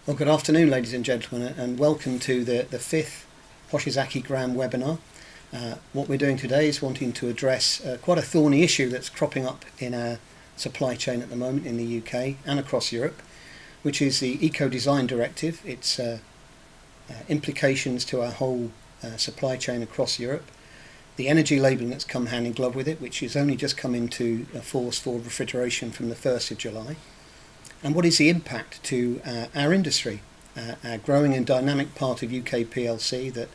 Well, good afternoon, ladies and gentlemen, and welcome to the fifth Hoshizaki-Graham webinar. What we're doing today is wanting to address quite a thorny issue that's cropping up in our supply chain at the moment in the UK and across Europe, which is the Eco Design Directive, its implications to our whole supply chain across Europe, the energy labelling that's come hand in glove with it, which has only just come into force for refrigeration from the 1st of July, and what is the impact to our industry, our growing and dynamic part of UK PLC that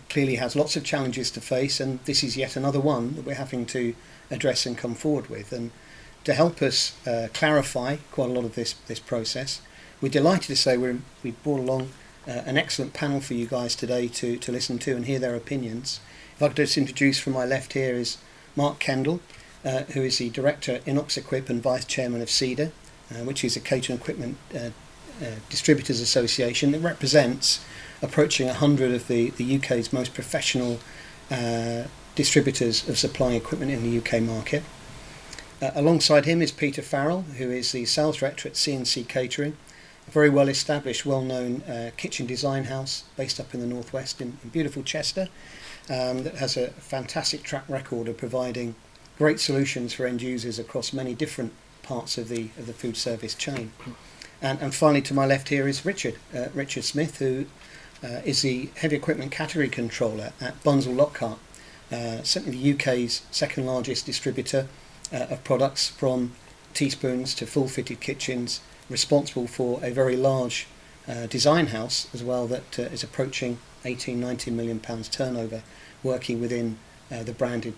clearly has lots of challenges to face, and this is yet another one that we're having to address and come forward with. And to help us clarify quite a lot of this process, we're delighted to say we've brought along an excellent panel for you guys today to listen to and hear their opinions. If I could just introduce from my left here is Mark Kendall, who is the Director in Equip and Vice Chairman of CEDA, which is a catering equipment distributors association that represents approaching 100 of the UK's most professional distributors of supplying equipment in the UK market. Alongside him is Peter Farrell, who is the Sales Director at C&C Catering, a very well established, well-known kitchen design house based up in the northwest in beautiful Chester, that has a fantastic track record of providing great solutions for end users across many different parts of the food service chain. And finally, to my left here is Richard Smith, who is the heavy equipment category controller at Bunzl Lockhart, certainly the UK's second largest distributor of products from teaspoons to full fitted kitchens, responsible for a very large design house as well that is approaching 18-19 million pounds turnover, working within the branded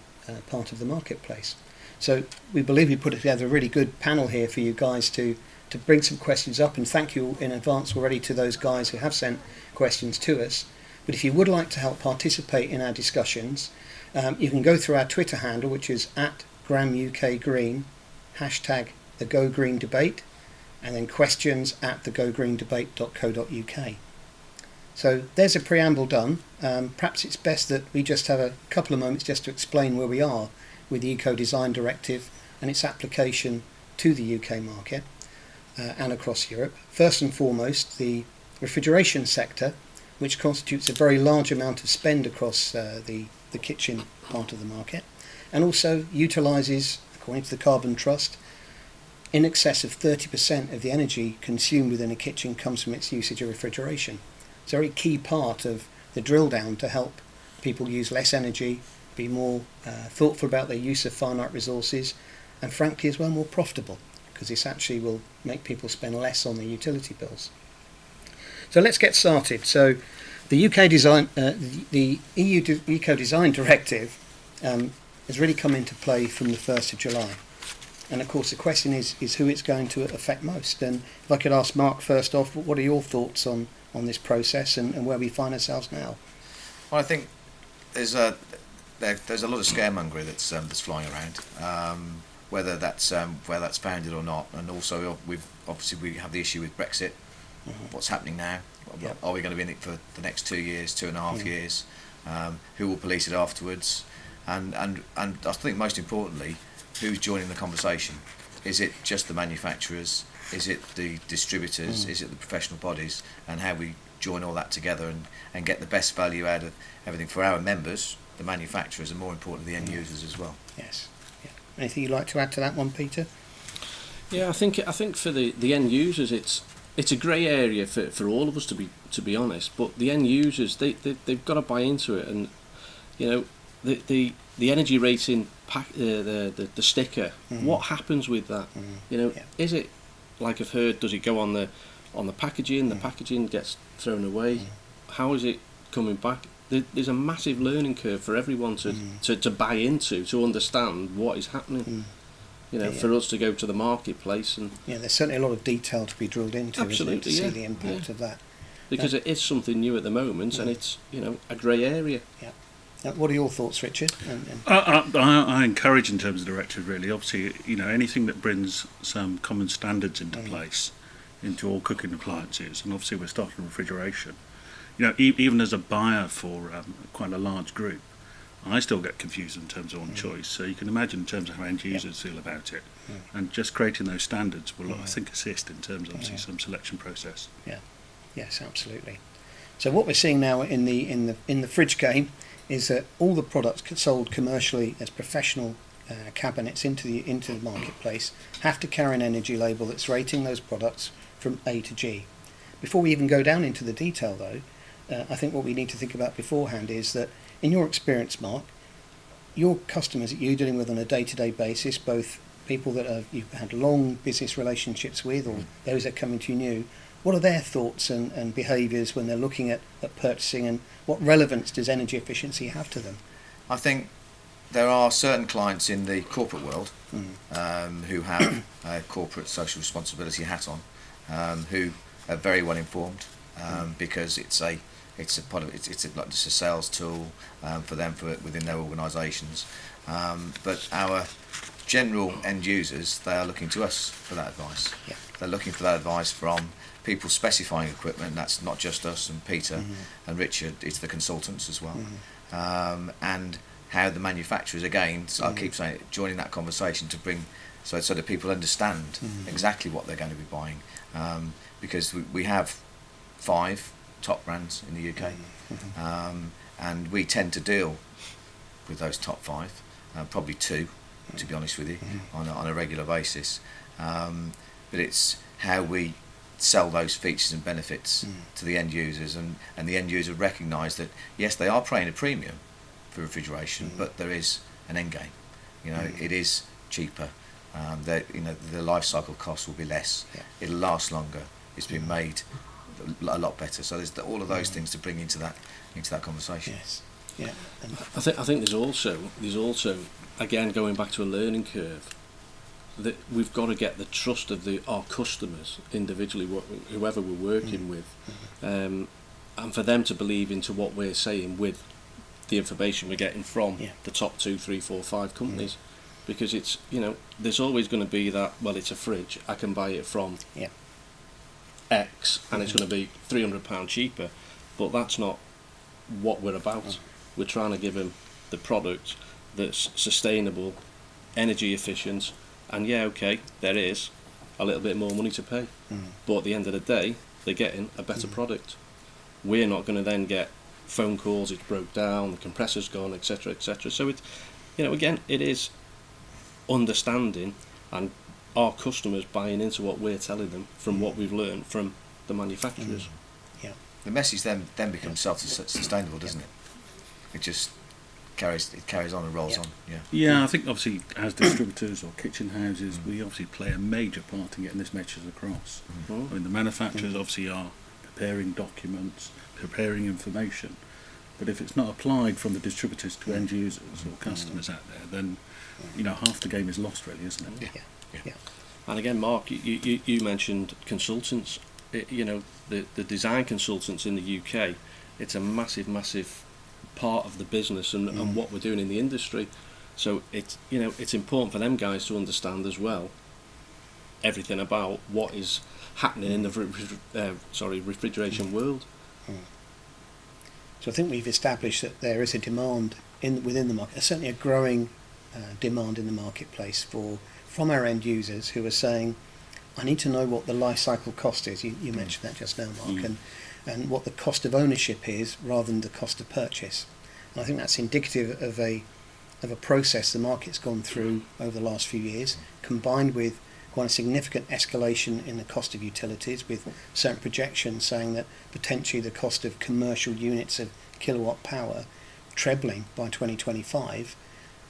part of the marketplace. So we believe we put together a really good panel here for you guys to bring some questions up, and thank you in advance already to those guys who have sent questions to us. But if you would like to help participate in our discussions, you can go through our Twitter handle, which is @GramUKGreen, hashtag the Go Green Debate, and then questions at thegogreendebate.co.uk. So there's a preamble done. Perhaps it's best that we just have a couple of moments just to explain where we are with the Eco Design Directive and its application to the UK market and across Europe. First and foremost, the refrigeration sector, which constitutes a very large amount of spend across the kitchen part of the market, and also utilises, according to the Carbon Trust, in excess of 30% of the energy consumed within a kitchen comes from its usage of refrigeration. It's a very key part of the drill down to help people use less energy, be more thoughtful about their use of finite resources, and frankly as well more profitable, because this actually will make people spend less on their utility bills. So let's get started. So the the EU Eco Design Directive has really come into play from the 1st of July. And of course the question is who it's going to affect most. And if I could ask Mark first off, what are your thoughts on this process and where we find ourselves now? Well, I think there's a lot of scaremongering that's flying around, whether that's founded or not, and also we have the issue with Brexit. Mm-hmm. What's happening now? Yep. Are we going to be in it for the next 2 years, 2.5 years? Who will police it afterwards? And I think most importantly, who's joining the conversation? Is it just the manufacturers? Is it the distributors? Is it the professional bodies? And how we join all that together and get the best value out of everything for our members, the manufacturers, and more importantly the end users as well. Yes. Yeah. Anything you'd like to add to that one, Peter? Yeah, I think for the end users it's a grey area for all of us to be honest. But the end users they've got to buy into it, and you know the energy rating the sticker. What happens with that? You know, is it like I've heard? Does it go on the packaging? The packaging gets thrown away. How is it coming back? There's a massive learning curve for everyone to buy into, to understand what is happening. You know, for us to go to the marketplace and there's certainly a lot of detail to be drilled into, absolutely, isn't it, to see the impact of that. Because it is something new at the moment, and it's a grey area. Yeah. What are your thoughts, Richard? I encourage in terms of directive, really. Obviously, anything that brings some common standards into place into all cooking appliances, and obviously we're starting refrigeration. Even as a buyer for quite a large group, I still get confused in terms of on choice. So you can imagine in terms of how end users feel about it, and just creating those standards will, I think, assist in terms of obviously some selection process. Yeah, yes, absolutely. So what we're seeing now in the fridge game is that all the products sold commercially as professional cabinets into the marketplace have to carry an energy label that's rating those products from A to G. Before we even go down into the detail, though, I think what we need to think about beforehand is that, in your experience, Mark, your customers that you're dealing with on a day-to-day basis, both people that you've had long business relationships with or those that are coming to you new, what are their thoughts and behaviours when they're looking at purchasing, and what relevance does energy efficiency have to them? I think there are certain clients in the corporate world who have a corporate social responsibility hat on, who are very well informed because it's a part of it's like just a sales tool for them within their organisations. But our general end users, they are looking to us for that advice. Yeah. They're looking for that advice from people specifying equipment. And that's not just us and Peter and Richard. It's the consultants as well, and how the manufacturers, again, so I keep saying it, joining that conversation to bring so that people understand exactly what they're going to be buying, because we have 5 top brands in the UK, and we tend to deal with those top 5, probably 2, to be honest with you, on a regular basis. But it's how we sell those features and benefits to the end users, and the end user recognise that yes, they are paying a premium for refrigeration, but there is an end game. It is cheaper. The life cycle cost will be less. Yeah. It'll last longer. It's been made a lot better. So there's all of those things to bring into that conversation. Yes. Yeah. I think there's also again, going back to a learning curve, that we've got to get the trust of our customers individually, whoever we're working with, and for them to believe into what we're saying with the information we're getting from the top 2, 3, 4, 5 companies, because it's there's always going to be that, well, it's a fridge, I can buy it from X and it's going to be £300 cheaper, but that's not what we're about. We're trying to give them the product that's sustainable, energy efficient, and there is a little bit more money to pay, but at the end of the day they're getting a better product. We're not going to then get phone calls, it's broke down, the compressor's gone, etc., etc. So it's again, it is understanding and our customers buying into what we're telling them from what we've learned from the manufacturers. The message then becomes self-sustainable, doesn't it? It just carries on and rolls on. I think obviously as distributors or kitchen houses, we obviously play a major part in getting this message across. I mean, the manufacturers obviously are preparing documents, preparing information, but if it's not applied from the distributors to end users or customers out there, then half the game is lost, really, isn't it? Yeah. And again, Mark, you mentioned consultants. The design consultants in the UK, it's a massive part of the business and what we're doing in the industry. So it's important for them guys to understand as well everything about what is happening in the refrigeration world. So I think we've established that there is a demand within the market, certainly a growing demand in the marketplace from our end users who are saying, I need to know what the life cycle cost is. You mentioned that just now, Mark, and what the cost of ownership is rather than the cost of purchase. And I think that's indicative of a process the market's gone through over the last few years, combined with quite a significant escalation in the cost of utilities, with certain projections saying that potentially the cost of commercial units of kilowatt power trebling by 2025.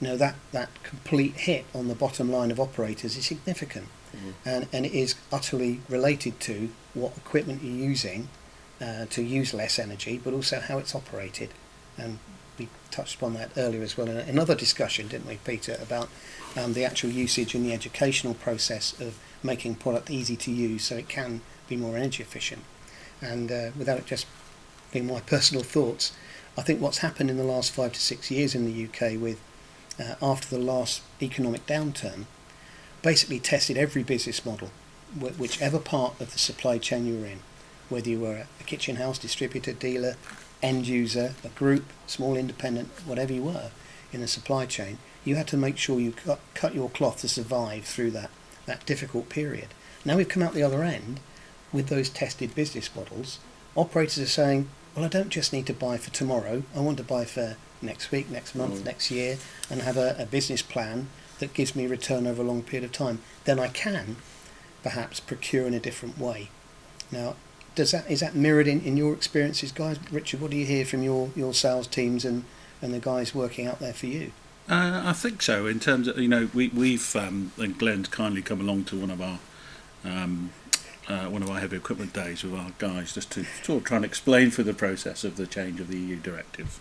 That complete hit on the bottom line of operators is significant, and it is utterly related to what equipment you're using to use less energy, but also how it's operated. And we touched upon that earlier as well in another discussion, didn't we, Peter, about the actual usage and the educational process of making product easy to use so it can be more energy efficient. And without it just being my personal thoughts, I think what's happened in the last 5 to 6 years in the UK with after the last economic downturn basically tested every business model, whichever part of the supply chain you were in, whether you were a kitchen house, distributor, dealer, end user, a group, small independent, whatever you were. in the supply chain, you had to make sure you cut your cloth to survive through that difficult period. Now we've come out the other end with those tested business models. Operators are saying, well, I don't just need to buy for tomorrow, I want to buy for next week, next month, next year, and have a business plan that gives me return over a long period of time. Then I can perhaps procure in a different way. Now, is that mirrored in your experiences, guys? Richard, what do you hear from your sales teams and the guys working out there for you? I think so. In terms of, we've and Glenn's kindly come along to one of our heavy equipment days with our guys, just to sort of try and explain through the process of the change of the EU directive.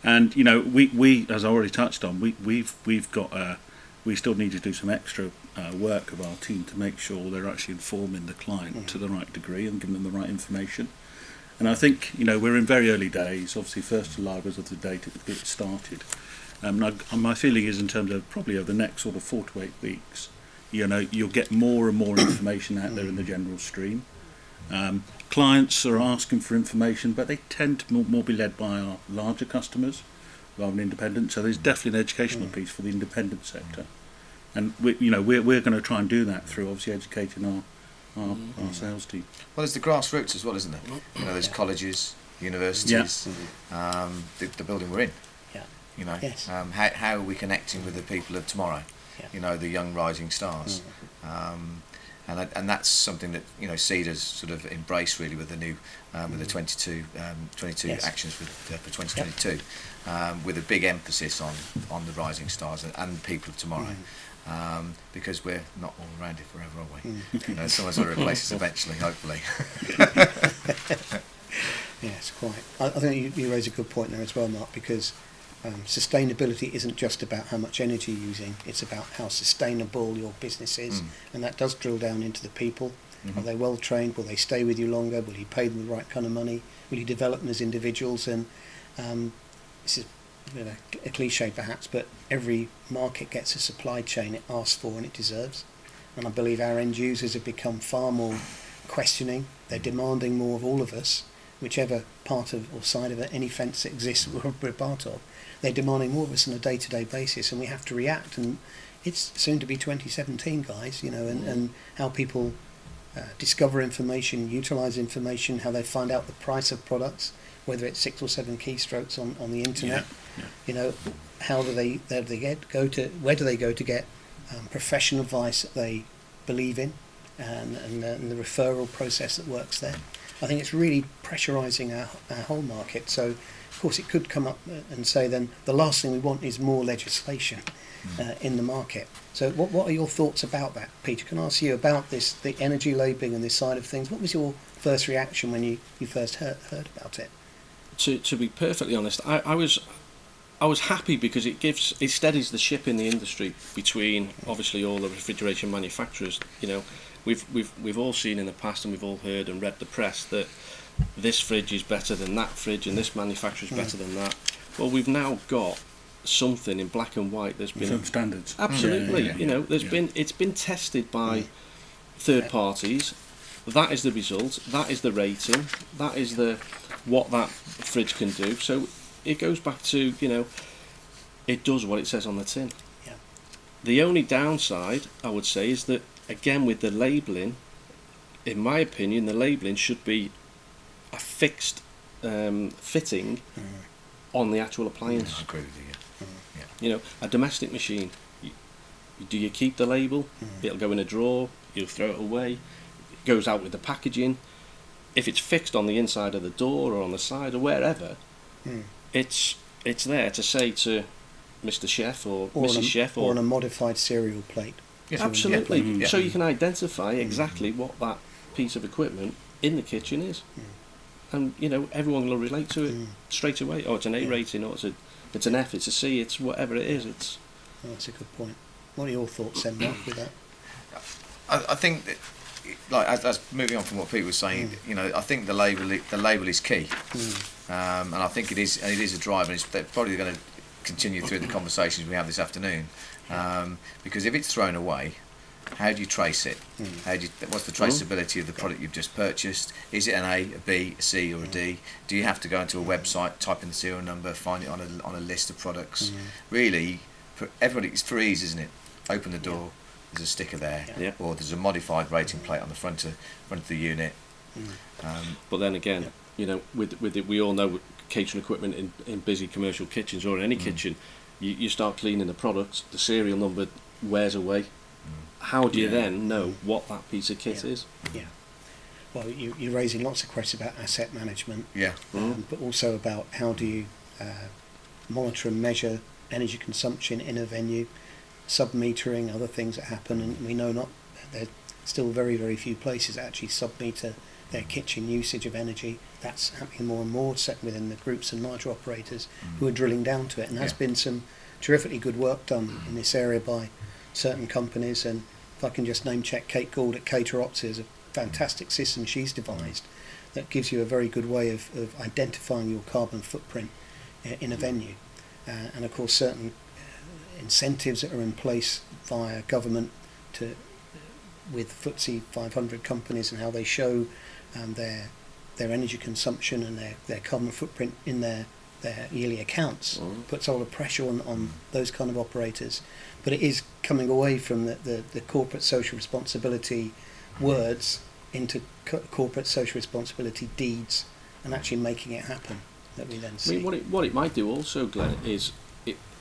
And we as I already touched on, we've got we still need to do some extra work of our team to make sure they're actually informing the client to the right degree and giving them the right information. And I think we're in very early days. Obviously, 1st July was of the date it started. My feeling is, in terms of probably over the next sort of 4 to 8 weeks, you'll get more and more information out there in the general stream. Clients are asking for information, but they tend to more be led by our larger customers rather than independent. So there's definitely an educational piece for the independent sector, and we're going to try and do that through obviously educating our sales team. Well, there's the grassroots as well, isn't there? There's colleges, universities, the building we're in. Yes. How are we connecting with the people of tomorrow? The young rising stars. And that's something that Cedar's sort of embraced really with the new with the 22 actions for 2022, with a big emphasis on the rising stars and the people of tomorrow, because we're not all around here forever, are we? Someone's got to replace us eventually, hopefully. Yes, quite. I think you raise a good point there as well, Mark, because sustainability isn't just about how much energy you're using, it's about how sustainable your business is, and that does drill down into the people. Are they well trained? Will they stay with you longer? Will you pay them the right kind of money? Will you develop them as individuals? And this is a cliche perhaps, but every market gets a supply chain it asks for and it deserves, and I believe our end users have become far more questioning. They're demanding more of all of us, whichever part of or side of it, any fence that exists we're part of. They're demanding more of us on a day-to-day basis, and we have to react. And it's soon to be 2017, guys, and how people discover information, utilise information, how they find out the price of products, whether it's 6 or 7 keystrokes on the internet. How do they go to get professional advice that they believe in, and the referral process that works there. I think it's really pressurising our whole market. So, of course, it could come up and say then the last thing we want is more legislation in the market. So what are your thoughts about that, Peter? Can I ask you about this, the energy labelling and this side of things? What was your first reaction when you first heard about it? To be perfectly honest, I was happy because it steadies the ship in the industry between obviously all the refrigeration manufacturers. We've all seen in the past, and we've all heard and read the press that this fridge is better than that fridge and this manufacturer is better than that. Well, we've now got something in black and white. There's been some standards. Absolutely, it's been tested by third parties. That is the result. That is the rating. That is what that fridge can do. So it goes back to it does what it says on the tin. Yeah. The only downside I would say is that, again, with the labelling, in my opinion, the labelling should be a fixed fitting on the actual appliance. I agree with you. A domestic machine, do you keep the label? It'll go in a drawer, you'll throw it away, it goes out with the packaging. If it's fixed on the inside of the door or on the side or wherever, it's there to say to Mr. Chef or Mrs. Chef or on a modified cereal plate. Yes. Absolutely. Yeah. So you can identify exactly what that piece of equipment in the kitchen is. And everyone will relate to it straight away. Oh, it's an A rating, or it's an F, it's a C, it's whatever it is. That's a good point. What are your thoughts then, Mark, with that? I think that, as moving on from what Pete was saying, I think the label is key, and I think it is a driver, and it's probably going to continue through the conversations we have this afternoon, because if it's thrown away, How do you trace it? What's the traceability of the product you've just purchased? Is it an A, a B, a C, or a D? Do you have to go into a website, type in the serial number, find it on a list of products? Really, for everybody, it's for ease, isn't it? Open the door. There's a sticker there, or there's a modified rating plate on the front of the unit. But then again, you know, with it, we all know catering equipment in busy commercial kitchens or in any kitchen, you start cleaning the products, the serial number wears away. How do you then know what that piece of kit is? Yeah. Well, you're raising lots of questions about asset management. Yeah. But also about how do you monitor and measure energy consumption in a venue, sub-metering, other things that happen, and we know there's still very, very few places that actually sub-meter their kitchen usage of energy. That's happening more and more, certainly within the groups and larger operators who are drilling down to it. And there's been some terrifically good work done in this area by certain companies. And if I can just name check Kate Gould at Caterops, is a fantastic system she's devised that gives you a very good way of identifying your carbon footprint in a venue. And of course certain incentives that are in place via government with FTSE 500 companies and how they show their energy consumption and their carbon footprint in their yearly accounts puts a lot of pressure on those kind of operators. But it is coming away from the corporate social responsibility words into corporate social responsibility deeds and actually making it happen that we then see. I mean, what it might do also, Glenn, is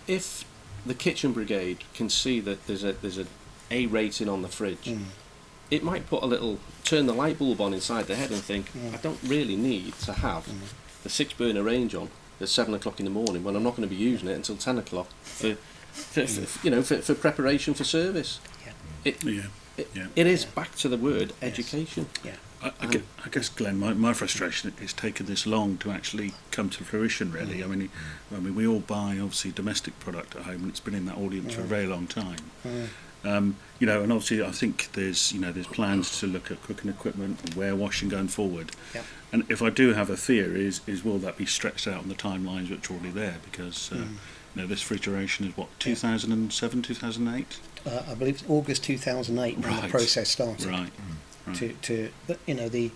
if the kitchen brigade can see that there's a A rating on the fridge, it might turn the light bulb on inside their head and think, I don't really need to have the 6-burner range on at 7 o'clock in the morning when I'm not going to be using it until 10 o'clock for preparation for service. It is back to the word education. I guess, Glenn, my frustration is taken this long to actually come to fruition, really. I mean, we all buy, obviously, domestic product at home, and it's been in that audience for a very long time. You know, and obviously I think there's plans to look at cooking equipment and warewashing going forward. And if I do have a fear is will that be stretched out on the timelines which are already there, because this refrigeration is what, 2007, 2008? I believe it's August 2008 when the process started. Right. But it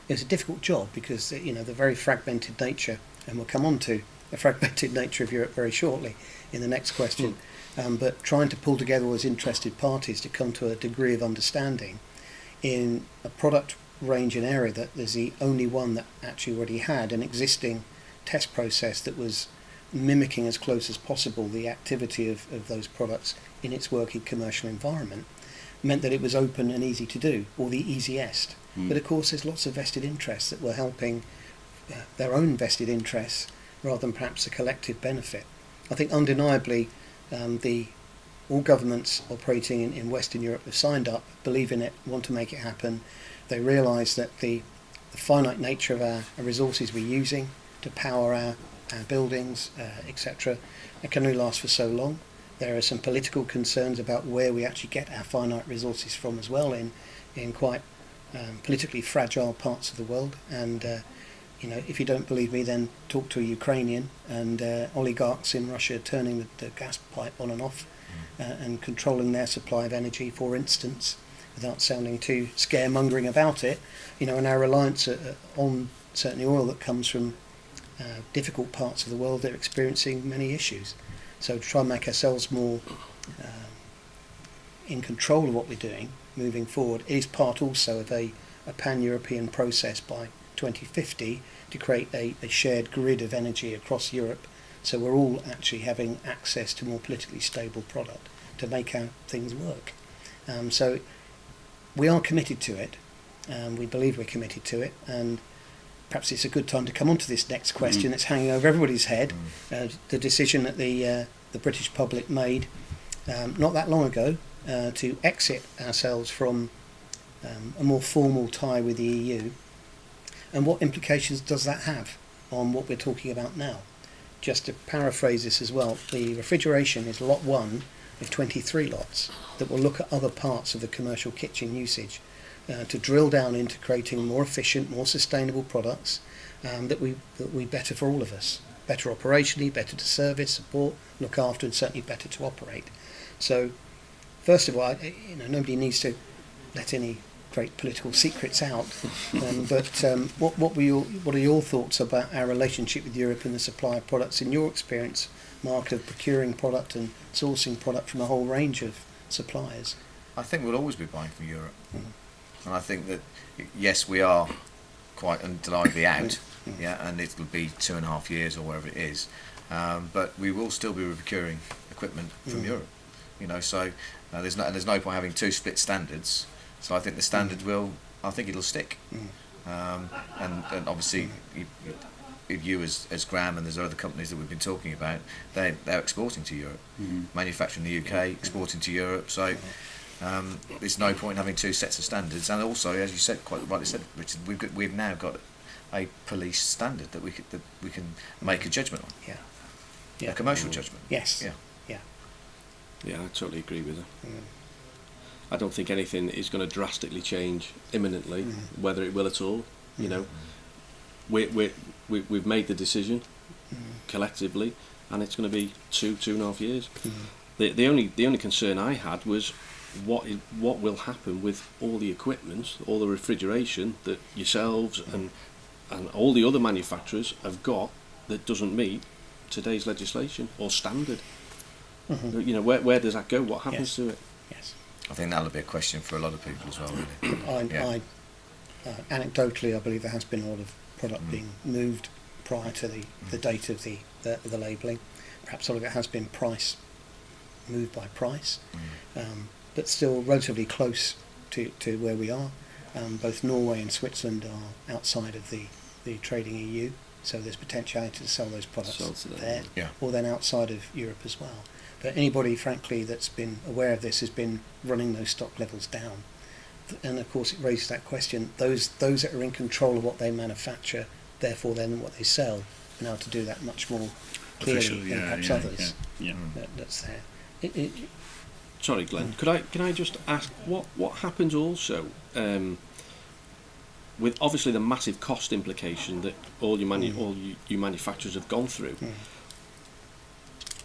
was a difficult job because the very fragmented nature, and we'll come on to the fragmented nature of Europe very shortly in the next question. But trying to pull together all those interested parties to come to a degree of understanding in a product range and area that there's the only one that actually already had an existing test process that was mimicking as close as possible the activity of those products in its working commercial environment, meant that it was open and easy to do, or the easiest. But of course there's lots of vested interests that were helping their own vested interests rather than perhaps a collective benefit. I think undeniably all governments operating in Western Europe have signed up, believe in it, want to make it happen. They realise that the finite nature of our resources we're using to power our buildings, etc., it can only last for so long. There are some political concerns about where we actually get our finite resources from as well in quite politically fragile parts of the world. And if you don't believe me, then talk to a Ukrainian and oligarchs in Russia turning the gas pipe on and off and controlling their supply of energy, for instance, without sounding too scaremongering about it. And our reliance on certainly oil that comes from difficult parts of the world that are experiencing many issues. So to try and make ourselves more in control of what we're doing moving forward, it is part also of a pan-European process by 2050 to create a shared grid of energy across Europe, so we're all actually having access to more politically stable product to make our things work. So we are committed to it, we believe we're committed to it, and perhaps it's a good time to come on to this next question that's hanging over everybody's head, the decision that the British public made not that long ago to exit ourselves from a more formal tie with the EU. And what implications does that have on what we're talking about now? Just to paraphrase this as well, the refrigeration is lot 1 of 23 lots that will look at other parts of the commercial kitchen usage to drill down into creating more efficient, more sustainable products that we better for all of us. Better operationally, better to service, support, look after, and certainly better to operate. So first of all, nobody needs to let any great political secrets out. But what are your thoughts about our relationship with Europe and the supply of products in your experience, Mark, of procuring product and sourcing product from a whole range of suppliers? I think we'll always be buying from Europe, and I think that yes, we are quite undeniably out, and it'll be 2.5 years or whatever it is, but we will still be procuring equipment from Europe. So there's no point having two split standards. So I think the standard it'll stick, and obviously if you as Graham and there's other companies that we've been talking about, they're exporting to Europe, manufacturing in the UK, exporting to Europe. So there's no point in having two sets of standards. And also, as you said, quite rightly said, Richard, we've now got a police standard that we can make a judgment on. A commercial judgment. Yes. Yeah, I totally agree with her. I don't think anything is going to drastically change imminently, whether it will at all. We've made the decision collectively, and it's going to be 2.5 years. The only concern I had was what will happen with all the equipment, all the refrigeration that yourselves and all the other manufacturers have got that doesn't meet today's legislation or standard. Where does that go? What happens to it? Yes. I think that'll be a question for a lot of people as well, really. Anecdotally, I believe there has been a lot of product being moved prior to the date of the labelling. Perhaps some of it has been moved by price, but still relatively close to where we are. Both Norway and Switzerland are outside of the trading EU, so there's potentiality to sell those products there, or then outside of Europe as well. But anybody, frankly, that's been aware of this has been running those stock levels down. And of course it raises that question, those that are in control of what they manufacture, therefore then what they sell, are now to do that much more clearly than perhaps others. That's there. Sorry, Glenn, can I just ask, what happens also with obviously the massive cost implication that all you manufacturers have gone through?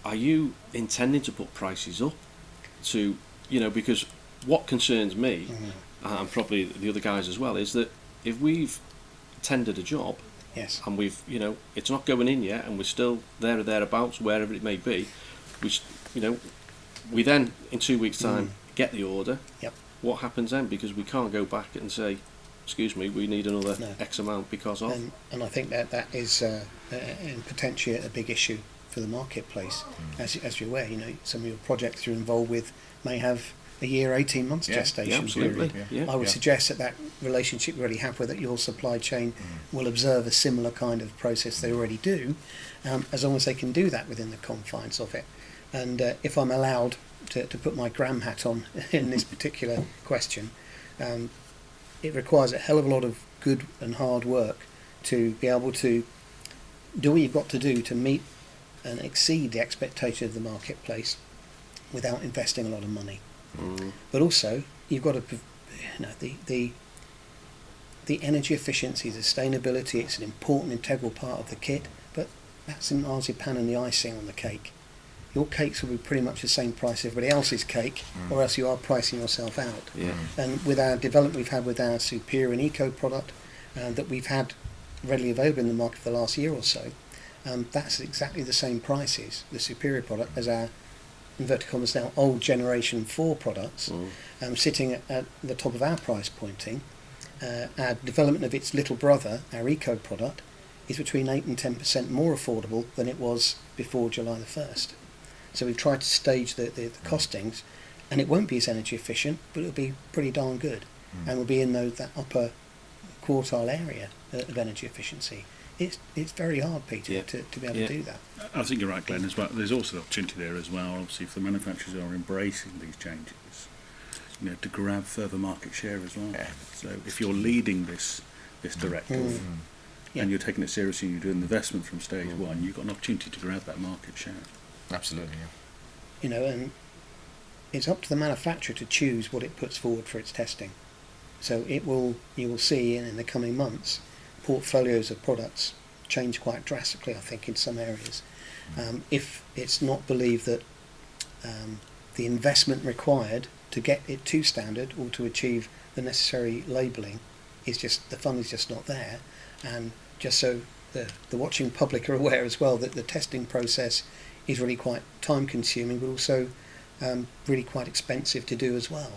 Are you intending to put prices up to, because what concerns me, and probably the other guys as well, is that if we've tendered a job, and we've, it's not going in yet, and we're still there or thereabouts, wherever it may be, we then in 2 weeks' time get the order. What happens then? Because we can't go back and say, excuse me, we need another X amount because of. And I think that is potentially a big issue for the marketplace. As you're aware, some of your projects you're involved with may have a year, 18 months gestation period. I would suggest that relationship you already have with your supply chain will observe a similar kind of process they already do, as long as they can do that within the confines of it. And if I'm allowed to put my Graham hat on in this particular question, it requires a hell of a lot of good and hard work to be able to do what you've got to do to meet and exceed the expectation of the marketplace without investing a lot of money. But also you've got to, the energy efficiency, sustainability, it's an important integral part of the kit, but that's in marzipan and the icing on the cake. Your cakes will be pretty much the same price as everybody else's cake, or else you are pricing yourself out. And with our development we've had with our Superior and Eco product that we've had readily available in the market for the last year or so, that's exactly the same prices, the Superior product, as our, inverted commas now, old generation 4 products, sitting at the top of our price pointing. Our development of its little brother, our Eco product, is between 8 and 10% more affordable than it was before July the 1st. So we've tried to stage the costings, and it won't be as energy efficient, but it'll be pretty darn good, and we'll be in that upper quartile area of energy efficiency. It's very hard, Peter, to be able to do that. I think you're right, Glenn, as well. There's also the opportunity there as well, obviously, if the manufacturers are embracing these changes, to grab further market share as well. So if you're leading this directive and you're taking it seriously and you're doing the investment from stage one, you've got an opportunity to grab that market share. Absolutely, and it's up to the manufacturer to choose what it puts forward for its testing. So you will see in the coming months portfolios of products change quite drastically, I think, in some areas. If it's not believed that the investment required to get it to standard or to achieve the necessary labelling is just, the fund is just not there. And just so the watching public are aware as well, that the testing process is really quite time consuming, but also really quite expensive to do as well.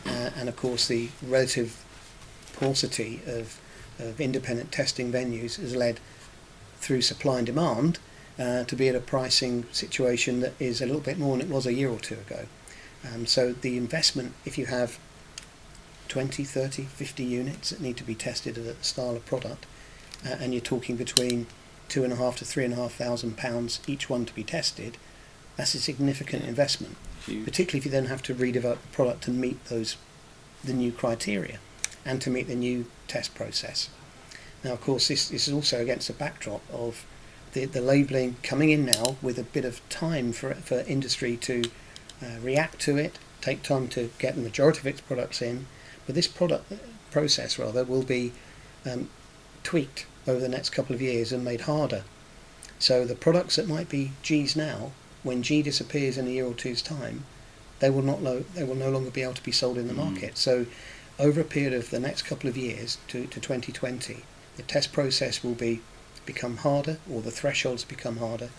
And of course the relative paucity of independent testing venues has led, through supply and demand, to be at a pricing situation that is a little bit more than it was a year or two ago. So the investment, if you have 20, 30, 50 units that need to be tested at a style of product, and you're talking between £2,500 to £3,500 each one to be tested, that's a significant investment. Huge. Particularly if you then have to redevelop the product to meet the new criteria and to meet the new test process. Now, of course, this is also against a backdrop of the labelling coming in now with a bit of time for industry to react to it, take time to get the majority of its products in. But this process will be tweaked over the next couple of years and made harder. So the products that might be G's now, when G disappears in a year or two's time, they will no longer be able to be sold in the market. So over a period of the next couple of years to 2020, the test process will become harder, or the thresholds become harder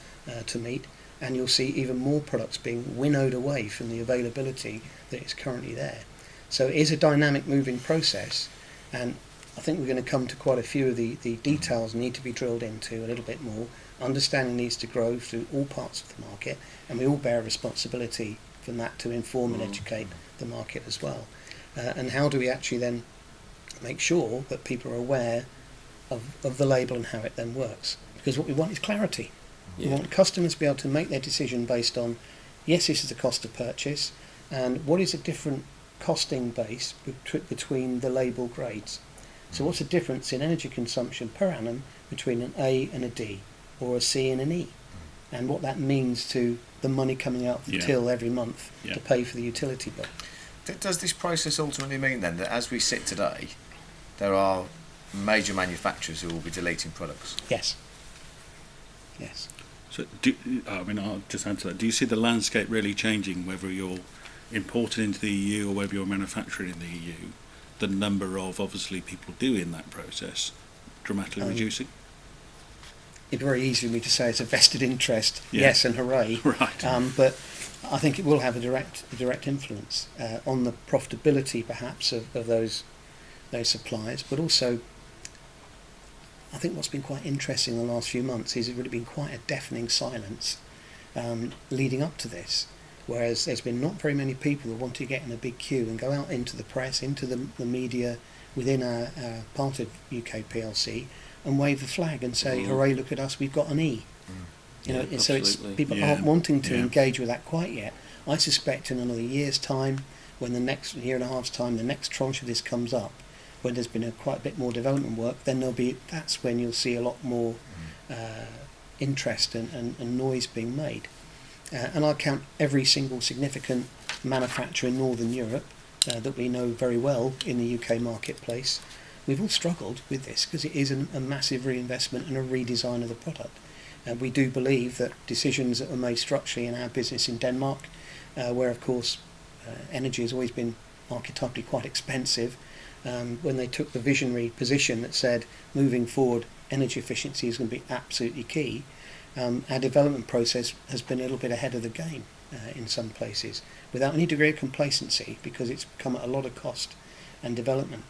to meet, and you'll see even more products being winnowed away from the availability that is currently there. So it is a dynamic moving process, and I think we're going to come to quite a few of the details need to be drilled into a little bit more. Understanding needs to grow through all parts of the market, and we all bear a responsibility from that to inform and educate the market as well. And how do we actually then make sure that people are aware of the label and how it then works? Because what we want is clarity. We want customers to be able to make their decision based on, yes, this is the cost of purchase, and what is a different costing base between the label grades. So what's the difference in energy consumption per annum between an A and a D, or a C and an E, and what that means to the money coming out the till every month to pay for the utility bill. Does this process ultimately mean then that as we sit today, there are major manufacturers who will be deleting products? Yes. Yes. So, I'll just add to that. Do you see the landscape really changing, whether you're imported into the EU or whether you're manufacturing in the EU? The number of, obviously, people doing that process dramatically reducing? It's very easy for me to say it's a vested interest, yes, and hooray. Right. But I think it will have a direct influence on the profitability, perhaps, of those suppliers. But also, I think what's been quite interesting in the last few months is it's really been quite a deafening silence leading up to this. Whereas there's been not very many people who want to get in a big queue and go out into the press, into the media, within our part of UK PLC, and wave the flag and say, hooray, look at us, we've got an E. You know, so it's people aren't wanting to engage with that quite yet. I suspect in another year's time, when the next year and a half's time, the next tranche of this comes up, when there's been quite a bit more development work, then that's when you'll see a lot more interest and noise being made. And I'll count every single significant manufacturer in Northern Europe that we know very well in the UK marketplace. We've all struggled with this because it is a massive reinvestment and a redesign of the product. And we do believe that decisions that were made structurally in our business in Denmark, where of course energy has always been archetypically quite expensive, when they took the visionary position that said moving forward energy efficiency is going to be absolutely key, our development process has been a little bit ahead of the game in some places, without any degree of complacency, because it's come at a lot of cost and development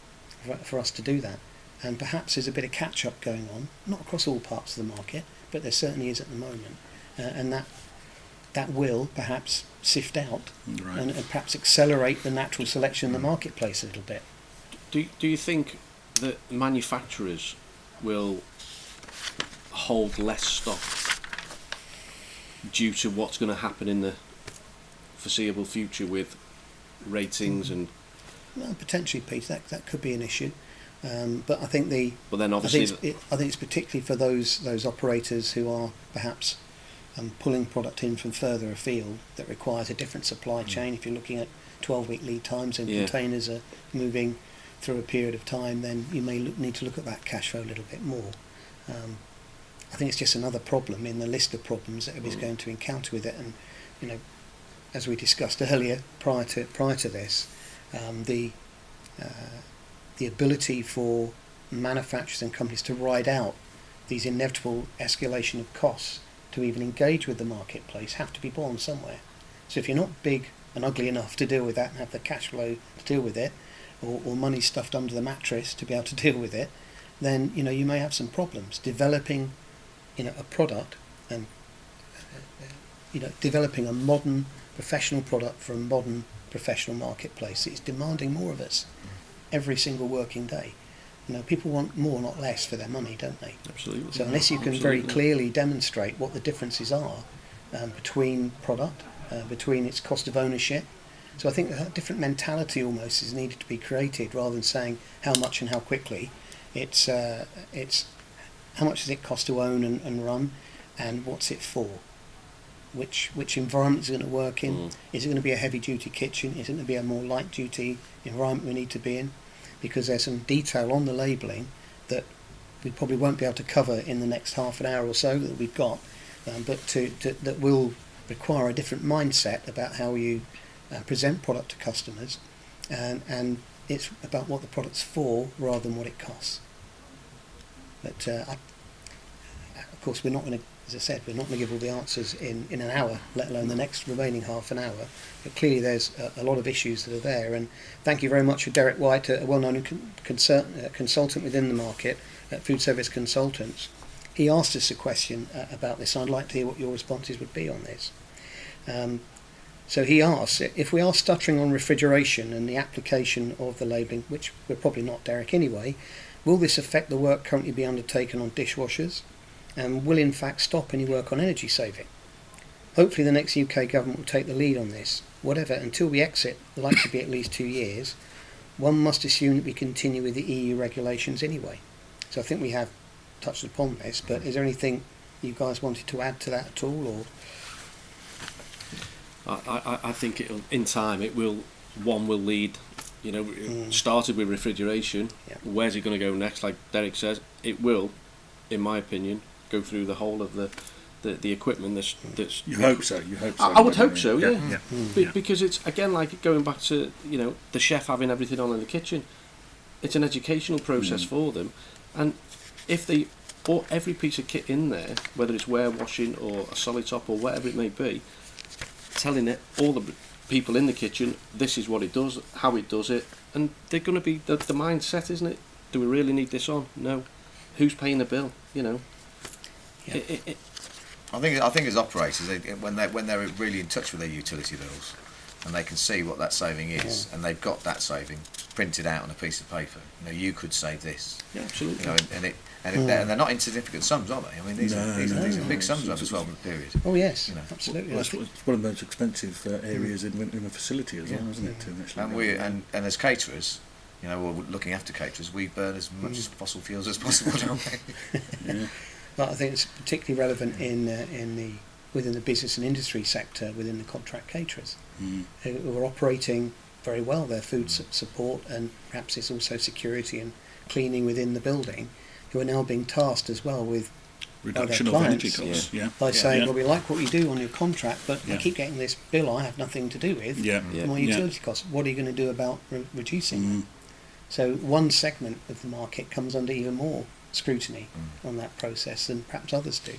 for us to do that. And perhaps there's a bit of catch-up going on, not across all parts of the market, but there certainly is at the moment. And that will perhaps sift out and perhaps accelerate the natural selection in the marketplace a little bit. Do you think that manufacturers will hold less stock due to what's going to happen in the foreseeable future with ratings and? Well, potentially, Peter, that could be an issue. But I think But then obviously, I think it's particularly for those operators who are perhaps pulling product in from further afield that requires a different supply chain. If you're looking at 12-week lead times and containers are moving through a period of time, then you may need to look at that cash flow a little bit more. I think it's just another problem in the list of problems that everybody's going to encounter with it. And as we discussed earlier, prior to this, the ability for manufacturers and companies to ride out these inevitable escalation of costs to even engage with the marketplace have to be borne somewhere. So if you're not big and ugly enough to deal with that and have the cash flow to deal with it, or money stuffed under the mattress to be able to deal with it, then you may have some problems developing a product and developing a modern professional product for a modern professional marketplace. It's demanding more of us every single working day. People want more, not less, for their money, don't they? Absolutely. So unless you can very clearly demonstrate what the differences are between product, between its cost of ownership, so I think a different mentality almost is needed to be created, rather than saying how much and how quickly. It's how much does it cost to own and run, and what's it for? Which environment is it going to work in? Is it going to be a heavy duty kitchen? Is it going to be a more light duty environment we need to be in? Because there's some detail on the labelling that we probably won't be able to cover in the next half an hour or so that we've got, but that will require a different mindset about how you present product to customers, and it's about what the product's for rather than what it costs. But of course, we're not going to, as I said, we're not going to give all the answers in an hour, let alone the next remaining half an hour. But clearly there's a lot of issues that are there, and thank you very much for Derek White, a well-known consultant within the market, Food Service Consultants. He asked us a question about this, and I'd like to hear what your responses would be on this. So he asks, if we are stuttering on refrigeration and the application of the labelling, which we're probably not, Derek, anyway, will this affect the work currently being undertaken on dishwashers, and will in fact stop any work on energy saving? Hopefully the next UK government will take the lead on this. Whatever, until we exit, likely to be at least 2 years, one must assume that we continue with the EU regulations anyway. So I think we have touched upon this, but is there anything you guys wanted to add to that at all? Or I think in time one will lead. Started with refrigeration. Yeah. Where's it going to go next? Like Derek says, it will, in my opinion, go through the whole of the equipment that's You hope so. I would hope so, yeah. Yeah. Because it's, again, like going back to the chef having everything on in the kitchen. It's an educational process for them, and if they or every piece of kit in there, whether it's warewashing or a solid top or whatever it may be, telling it all the people in the kitchen this is what it does, how it does it, and they're going to be the mindset, isn't it? Do we really need this on? No. Who's paying the bill? Yeah. I think as operators, when they're really in touch with their utility bills, and they can see what that saving is, and they've got that saving printed out on a piece of paper. You could save this. Yeah, absolutely. And they're not insignificant sums, are they? I mean, these are big sums over a 12-month period. Oh yes, absolutely. Well, it's one of the most expensive areas in a facility as well, isn't it? To actually and as caterers, or looking after caterers, we burn as much fossil fuels as possible, don't we? But I think it's particularly relevant within the business and industry sector, within the contract caterers, who are operating very well their food support, and perhaps it's also security and cleaning within the building, who are now being tasked as well with reduction of energy costs, by saying, well, we like what you do on your contract, but I keep getting this bill I have nothing to do with, my utility costs. What are you going to do about reducing them? So one segment of the market comes under even more scrutiny on that process than perhaps others do.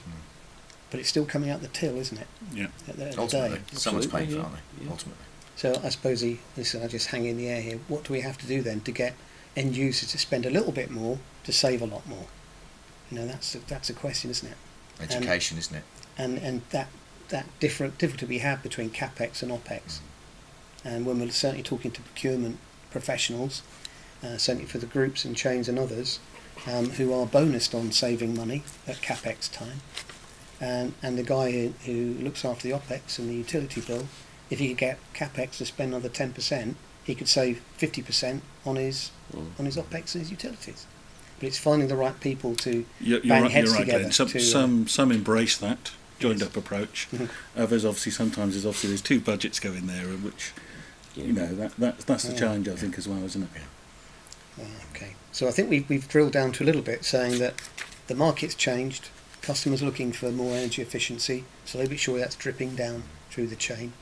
But it's still coming out the till, isn't it? Yeah. At the end of Ultimately, the day. someone's paying for it, aren't they? Yeah. Ultimately. So I suppose I just hang in the air here. What do we have to do then to get end users to spend a little bit more to save a lot more? That's a question, isn't it? Education, isn't it? And that difficulty we have between capex and opex. And when we're certainly talking to procurement professionals, certainly for the groups and chains and others, who are bonused on saving money at capex time, and the guy who looks after the opex and the utility bill, if he could get capex to spend another 10%, he could save 50% on his opex and his utilities. But it's finding the right people to bang heads together. Some embrace that joined up approach. Others sometimes there's two budgets going there, which that's the challenge, I think, as well, isn't it? Okay, so I think we've drilled down to a little bit, saying that the market's changed, customers are looking for more energy efficiency, slowly but surely that's dripping down through the chain.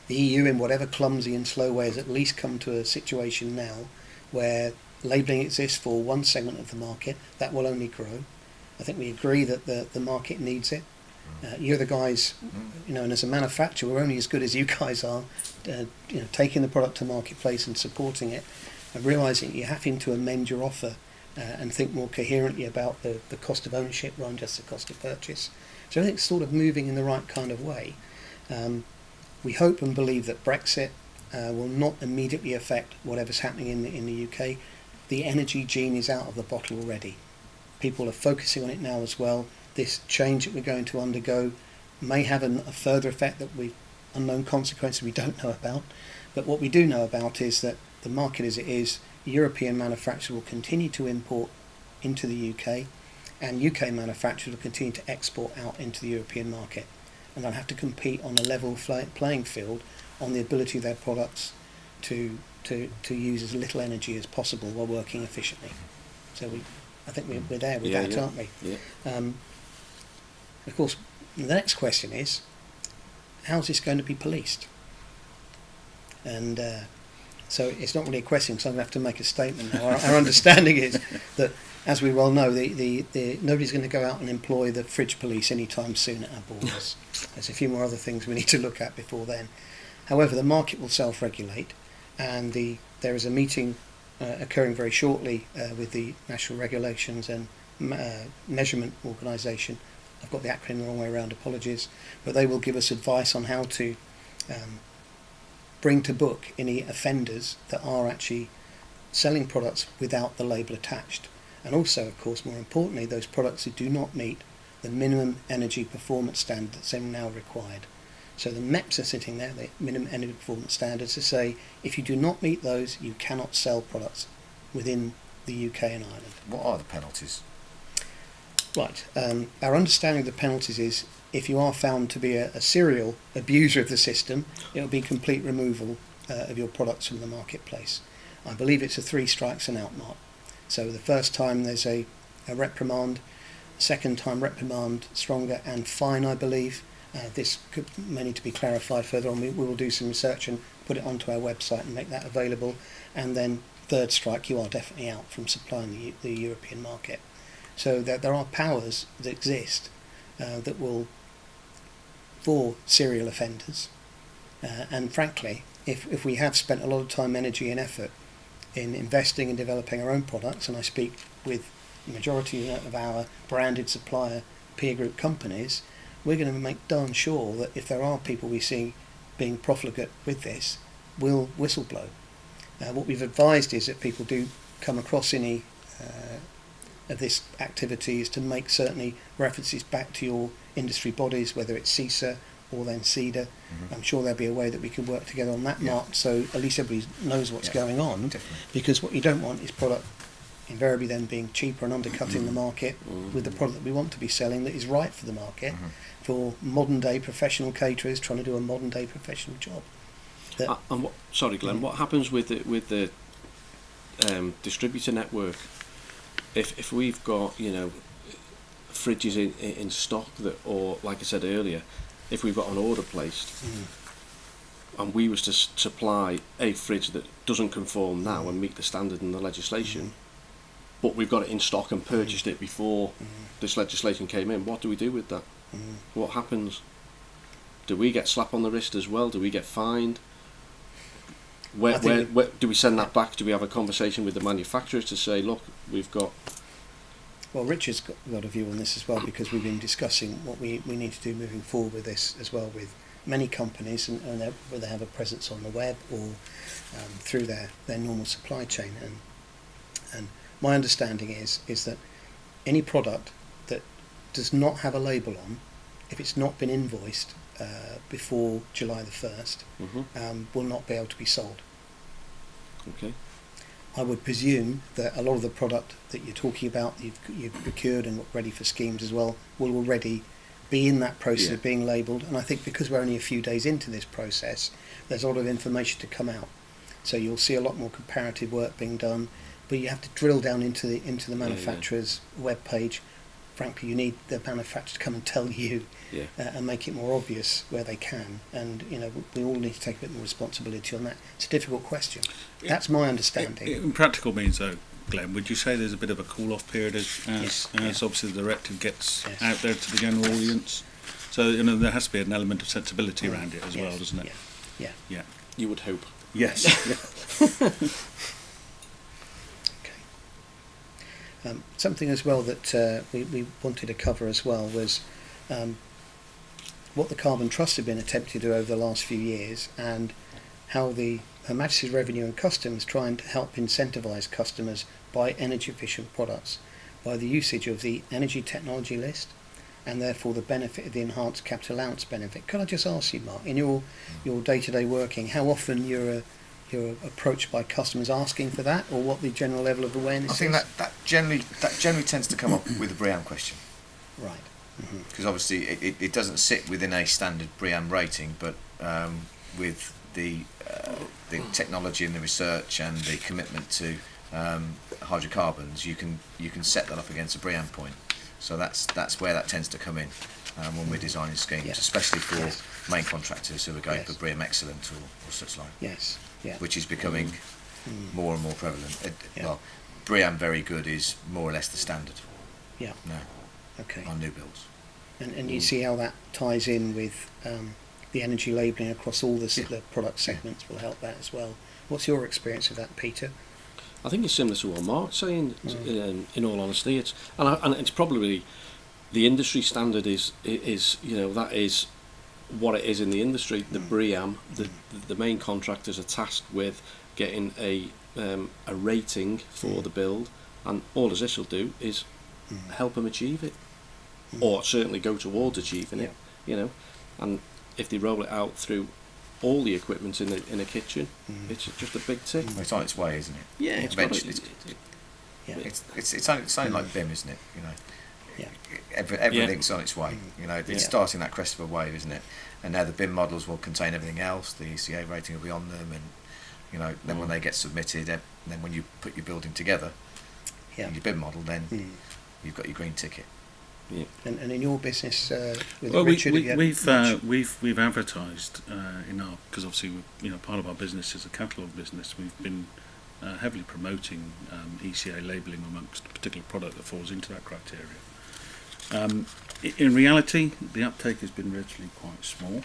the EU, in whatever clumsy and slow way, has at least come to a situation now where labelling exists for one segment of the market. That will only grow. I think we agree that the market needs it. You're the guys, and as a manufacturer, we're only as good as you guys are, taking the product to marketplace and supporting it, and realising you're having to amend your offer and think more coherently about the cost of ownership rather than just the cost of purchase. So I think it's sort of moving in the right kind of way. We hope and believe that Brexit will not immediately affect whatever's happening in the UK. The energy gene is out of the bottle already. People are focusing on it now as well. This change that we're going to undergo may have a further effect that unknown consequences we don't know about. But what we do know about is that the market as it is, European manufacturers will continue to import into the UK, and UK manufacturers will continue to export out into the European market. And they'll have to compete on a level playing field on the ability of their products to use as little energy as possible while working efficiently. So I think we're there with that, aren't we? Yeah. Of course, the next question is, how's this going to be policed? And so it's not really a question, because I'm going to have to make a statement now. Our understanding is that, as we well know, nobody's going to go out and employ the fridge police anytime soon at our borders. There's a few more other things we need to look at before then. However, the market will self-regulate, and there is a meeting occurring very shortly with the National Regulations and Measurement Organisation. I've got the acronym the wrong way around, apologies, but they will give us advice on how to bring to book any offenders that are actually selling products without the label attached. And also, of course, more importantly, those products who do not meet the minimum energy performance standard that's now required. So the MEPs are sitting there, the minimum energy performance standards, to say if you do not meet those, you cannot sell products within the UK and Ireland. What are the penalties? Right. Our understanding of the penalties is if you are found to be a serial abuser of the system, it will be complete removal of your products from the marketplace. I believe it's a 3 strikes and out mark. So the first time there's a reprimand, second time reprimand stronger and fine, I believe. This may need to be clarified further on. We will do some research and put it onto our website and make that available. And then third strike, you are definitely out from supplying the European market. So there are powers that exist that will, for serial offenders. And frankly, if we have spent a lot of time, energy and effort in investing and developing our own products, and I speak with the majority of our branded supplier peer group companies, we're going to make darn sure that if there are people we see being profligate with this, we'll whistleblow. What we've advised is that people do come across any of this activity is to make certainly references back to your industry bodies, whether it's CISA or then CEDA. I'm sure there'll be a way that we can work together on that mark, so at least everybody knows what's going on. Definitely. Because what you don't want is product invariably then being cheaper and undercutting the market with the product that we want to be selling that is right for the market, for modern day professional caterers trying to do a modern day professional job. And sorry, Glenn, what happens with the distributor network? If we've got fridges in stock that, or like I said earlier, if we've got an order placed and we was to supply a fridge that doesn't conform now and meet the standard in the legislation, but we've got it in stock and purchased it before this legislation came in, what do we do with that? What happens? Do we get slap on the wrist as well? Do we get fined? Where do we send that back? Do we have a conversation with the manufacturers to say, look, we've got... Well, Richard's got a view on this as well, because we've been discussing what we need to do moving forward with this as well with many companies, and whether they have a presence on the web or through their normal supply chain. And my understanding is that any product that does not have a label on, if it's not been invoiced before July the 1st, will not be able to be sold. Okay. I would presume that a lot of the product that you're talking about, you've procured and got ready for schemes as well, will already be in that process of being labelled. And I think because we're only a few days into this process, there's a lot of information to come out. So you'll see a lot more comparative work being done, but you have to drill down into the manufacturer's web page. Frankly, you need the manufacturer to come and tell you Yeah. and make it more obvious where they can. And we all need to take a bit more responsibility on that. It's a difficult question. That's my understanding. In practical means, though, Glenn, would you say there's a bit of a cool-off period as Yes, obviously the directive gets Yes. out there to the general audience? So there has to be an element of sensibility around it as well, doesn't it? Yeah. You would hope. Yes. Okay. Something as well that we wanted to cover as well was what the Carbon Trust have been attempting to do over the last few years, and how Her Majesty's Revenue and Customs trying to help incentivise customers buy energy efficient products by the usage of the energy technology list, and therefore the benefit of the enhanced capital allowance benefit. Can I just ask you, Mark, in your day-to-day working, how often you're approached by customers asking for that, or what the general level of awareness I think is? that generally tends to come up with the BREEAM question, Right. because obviously it doesn't sit within a standard BREEAM rating, but with the technology and the research and the commitment to hydrocarbons, you can set that up against a BREEAM point. So that's where that tends to come in when we're designing schemes, Yes. especially for Yes. main contractors who are going Yes. for BREEAM Excellent or such like, Yes. Yeah. which is becoming more and more prevalent. Yeah. Well, BREEAM very good is more or less the standard Yeah. now Okay. on new builds. And you see how that ties in with the energy labelling across all the product segments will help that as well. What's your experience of that, Peter? I think it's similar to what Mark's saying. In all honesty, it's and it's probably the industry standard is that is what it is in the industry. The BREEAM, the main contractors are tasked with getting a rating for the build, and all as this will do is help them achieve it, or certainly go towards achieving it. And if they roll it out through all the equipment in a kitchen, it's just a big tick. Well, it's on its way, isn't it? Yeah, Eventually, Yeah. it's only like BIM, isn't it? Yeah. Everything's on its way. It's Yeah. starting that crest of a wave, isn't it? And now the BIM models will contain everything else. The ECA rating will be on them, and then when they get submitted, then when you put your building together, in your BIM model, then you've got your green ticket. Yeah. And in your business, with Well, Richard, we've advertised because obviously part of our business is a catalogue business. We've been heavily promoting ECA labelling amongst a particular product that falls into that criteria. In reality, the uptake has been relatively quite small.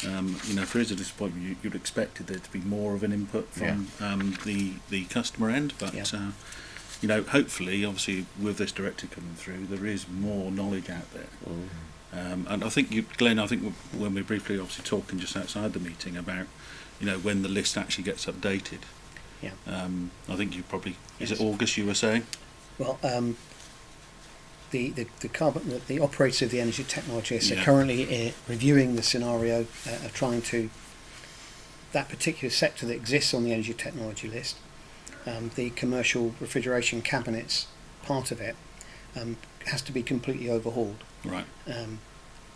If there is a disappointment, you'd expected there to be more of an input from the customer end, but hopefully, obviously, with this directive coming through, there is more knowledge out there. And I think, Glenn, when we briefly obviously talking just outside the meeting about, when the list actually gets updated. Yeah. I think you probably, is it August you were saying? Well, the operators of the energy technologists are Yeah. currently reviewing the scenario of trying to, that particular sector that exists on the energy technology list, the commercial refrigeration cabinets part of it, has to be completely overhauled. Right.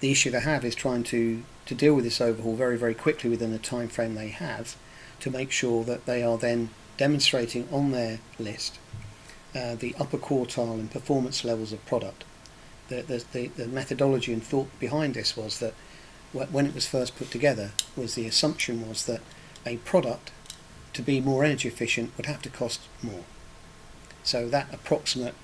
The issue they have is trying to deal with this overhaul very, very quickly within the time frame they have, to make sure that they are then demonstrating on their list the upper quartile and performance levels of product. The methodology and thought behind this was that when it was first put together, the assumption was that a product to be more energy efficient would have to cost more. So that approximate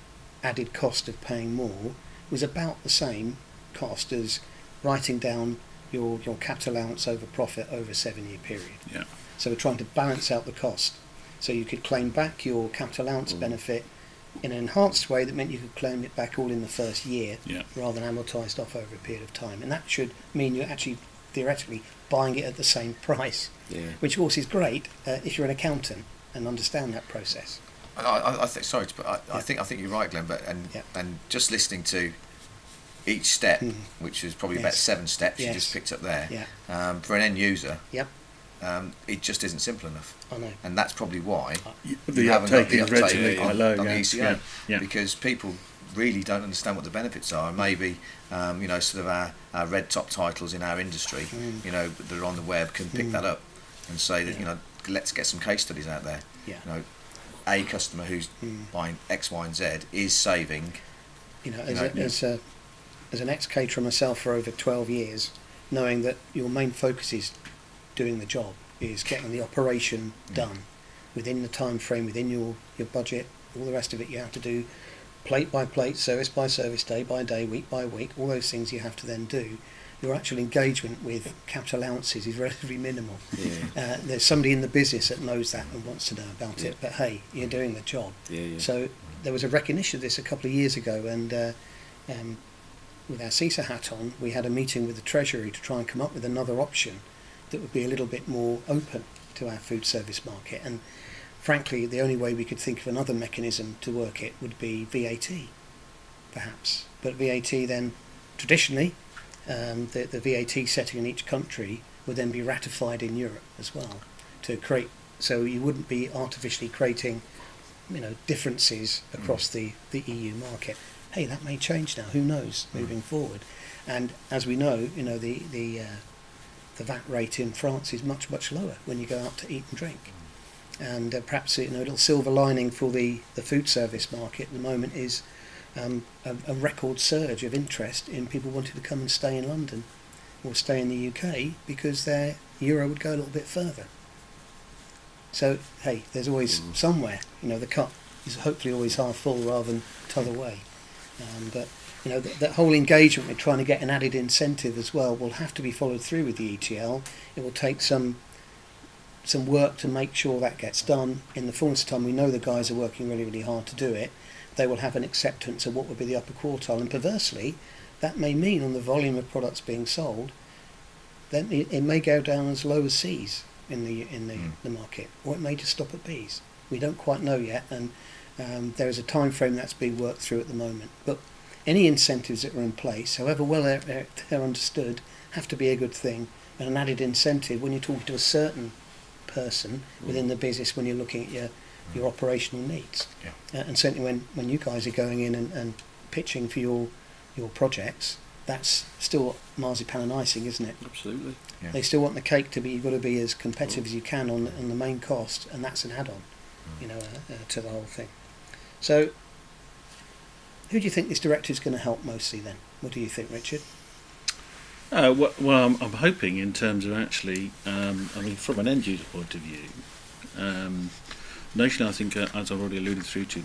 added cost of paying more was about the same cost as writing down your capital allowance over profit over a 7-year period. Yeah. So we're trying to balance out the cost. So you could claim back your capital allowance benefit in an enhanced way that meant you could claim it back all in the first year rather than amortised off over a period of time. And that should mean you're actually theoretically buying it at the same price, which of course is great if you're an accountant and understand that process. I think you're right, Glenn. But and just listening to each step, which is probably about 7 steps you just picked up there, for an end user, it just isn't simple enough. I know. And that's probably why The you haven't got the uptake is relatively uptake quite low. on the ECA, Yeah. because people really don't understand what the benefits are. And maybe sort of our red top titles in our industry, that are on the web, can pick that up and say that let's get some case studies out there. A customer who's buying X, Y, and Z is saving. As as an ex-caterer myself for over 12 years, knowing that your main focus is doing the job, is getting the operation done within the time frame, within your budget, all the rest of it you have to do plate by plate, service by service, day by day, week by week, all those things you have to then do. Your actual engagement with capital allowances is relatively minimal. There's somebody in the business that knows that and wants to know about it, but hey, you're doing the job. So there was a recognition of this a couple of years ago, and with our CISA hat on, we had a meeting with the Treasury to try and come up with another option that would be a little bit more open to our food service market. And frankly, the only way we could think of another mechanism to work it would be VAT, perhaps. But VAT then, traditionally, the VAT setting in each country would then be ratified in Europe as well, to create, so you wouldn't be artificially creating, differences across the EU market. Hey, that may change now. Who knows? Moving forward, and as we know, the VAT rate in France is much lower when you go out to eat and drink. And perhaps a little silver lining for the food service market at the moment is a record surge of interest in people wanting to come and stay in London or stay in the UK because their euro would go a little bit further. So hey, there's always somewhere, the cup is hopefully always half full rather than t'other way. But that whole engagement with trying to get an added incentive as well will have to be followed through with the ETL. It will take some work to make sure that gets done. In the fullness of time, we know the guys are working really hard to do it. They will have an acceptance of what would be the upper quartile, and perversely that may mean on the volume of products being sold then it may go down as low as C's in the market, or it may just stop at B's. We don't quite know yet, and there is a time frame that's being worked through at the moment. But any incentives that are in place, however well they're understood, have to be a good thing, and an added incentive when you're talking to a certain person within the business when you're looking at your operational needs. And certainly when you guys are going in and pitching for your projects, that's still marzipan and icing, isn't it? Absolutely. They still want the cake to be, you've got to be as competitive as you can on the main cost, and that's an add-on, to the whole thing. So who do you think this directive is going to help mostly then? What do you think, Richard? Well, I'm hoping in terms of actually, from an end user point of view, nationally, I think, as I've already alluded through to,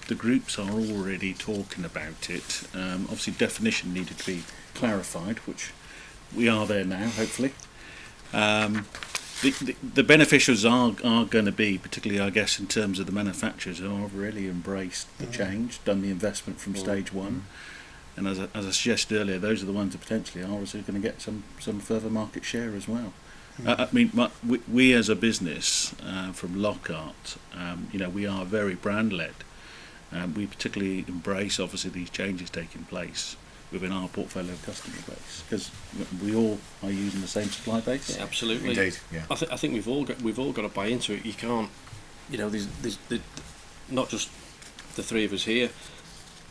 the groups are already talking about it. Obviously, definition needed to be clarified, which we are there now, hopefully. The beneficiaries are going to be, particularly, I guess, in terms of the manufacturers who have really embraced the change, done the investment from stage one. And as I suggested earlier, those are the ones that potentially are also going to get some further market share as well. We as a business, from Lockhart, we are very brand led. We particularly embrace, obviously, these changes taking place within our portfolio of customer base, because we all are using the same supply base. Yeah, absolutely. Indeed, yeah. I think we've all got to buy into it. You can't, there's not just the three of us here.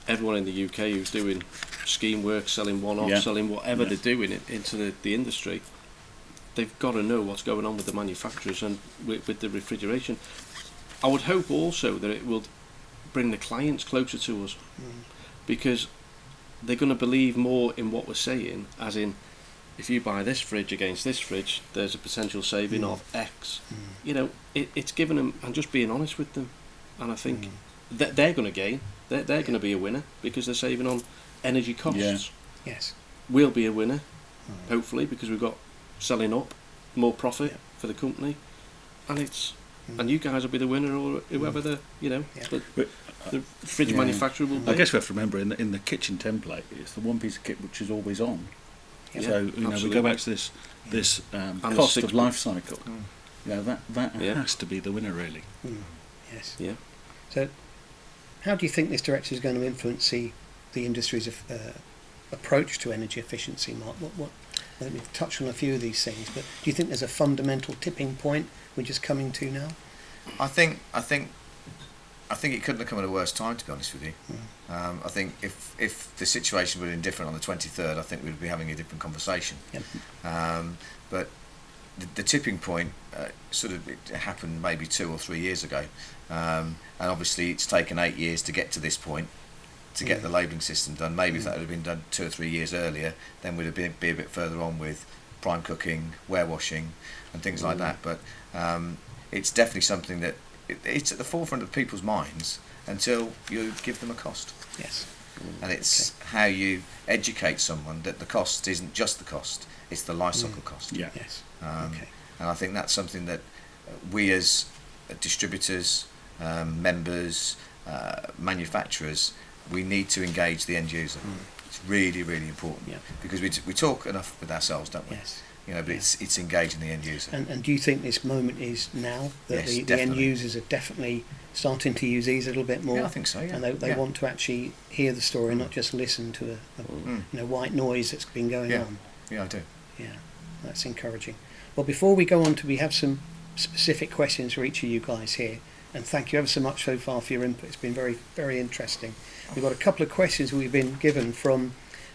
Everyone in the UK who's doing scheme work, selling one-off, selling whatever they're doing into the industry, they've got to know what's going on with the manufacturers and with the refrigeration. I would hope also that it will bring the clients closer to us, because they're going to believe more in what we're saying, as in, if you buy this fridge against this fridge, there's a potential saving of X. It's giving them, and just being honest with them, and I think that they're going to gain. They're going to be a winner because they're saving on energy costs. Yes. We'll be a winner, hopefully, because we've got selling up, more profit for the company, and and you guys will be the winner, or whoever the fridge manufacturer will be. I guess we have to remember in the kitchen template, it's the one piece of kit which is always on. So we go back to this cost of life cycle. That has to be the winner, really. Yes. Yeah. So, how do you think this directive is going to influence the industry's approach to energy efficiency, Mark? Let me touch on a few of these things, but do you think there's a fundamental tipping point we're just coming to now? I think it couldn't have come at a worse time, to be honest with you. I think if the situation were different on the 23rd, I think we'd be having a different conversation. But the tipping point it happened maybe 2 or 3 years ago, and obviously it's taken 8 years to get to this point to get the labelling system done. Maybe if that had been done 2 or 3 years earlier, then we'd have been be a bit further on with prime cooking, warewashing, and things like that. But it's definitely something that it's at the forefront of people's minds until you give them a cost. Yes. And it's how you educate someone that the cost isn't just the cost; it's the life cycle cost. Yeah. Yes. And I think that's something that we as distributors, members, manufacturers, we need to engage the end user. It's really, really important because we talk enough with ourselves, don't we? Yes. You know, but it's engaging the end user. And do you think this moment is now that Yes, the end users are definitely starting to use these a little bit more? Yeah, I think so. Yeah. And they want to actually hear the story, not just listen to a white noise that's been going on. Yeah, I do. Yeah, that's encouraging. Well, before we go on we have some specific questions for each of you guys here, and thank you ever so much so far for your input. It's been very, very interesting. We've got a couple of questions we've been given from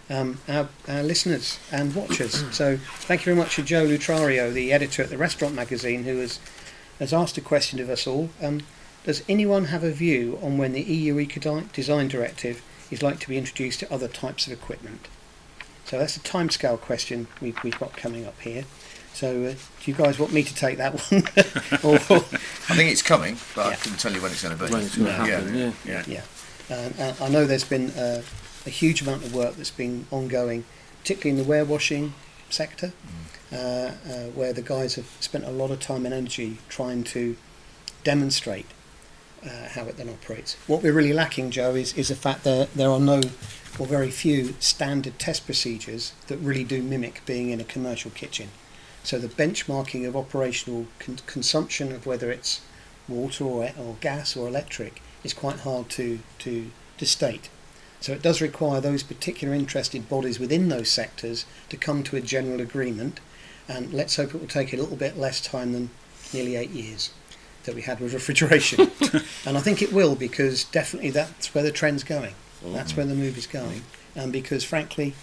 our listeners and watchers. So thank you very much to Joe Lutrario, the editor at the Restaurant Magazine, who has asked a question of us all. Does anyone have a view on when the EU Eco Design Directive is likely to be introduced to other types of equipment? So that's a timescale question we've got coming up here. So do you guys want me to take that one? I think it's coming, but I couldn't tell you when it's going to be. When it's going to happen, Yeah. I know there's been a huge amount of work that's been ongoing, particularly in the warewashing sector, where the guys have spent a lot of time and energy trying to demonstrate how it then operates. What we're really lacking, Joe, is the fact that there are no or very few standard test procedures that really do mimic being in a commercial kitchen. So the benchmarking of operational consumption of whether it's water or gas or electric is quite hard to state. So it does require those particular interested bodies within those sectors to come to a general agreement, and let's hope it will take a little bit less time than nearly 8 years that we had with refrigeration. And I think it will, because definitely that's where the trend's going. That's where the move is going, and because frankly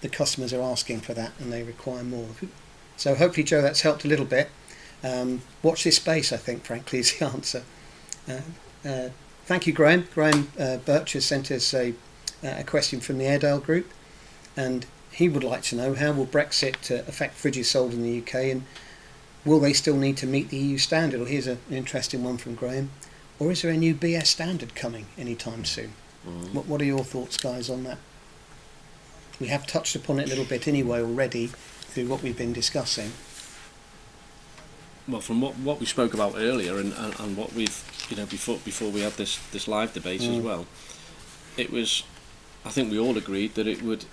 the customers are asking for that and they require more. So hopefully, Joe, that's helped a little bit. Watch this space, I think, frankly, is the answer. Thank you, Graham. Graham Birch has sent us a question from the Airedale Group, and he would like to know, how will Brexit affect fridges sold in the UK, and will they still need to meet the EU standard? Well, here's an interesting one from Graham. Or is there a new BS standard coming anytime soon? What are your thoughts, guys, on that? We have touched upon it a little bit anyway already through what we've been discussing. Well, from what we spoke about earlier, and what we've before we had this live debate as well, it was, I think we all agreed that it would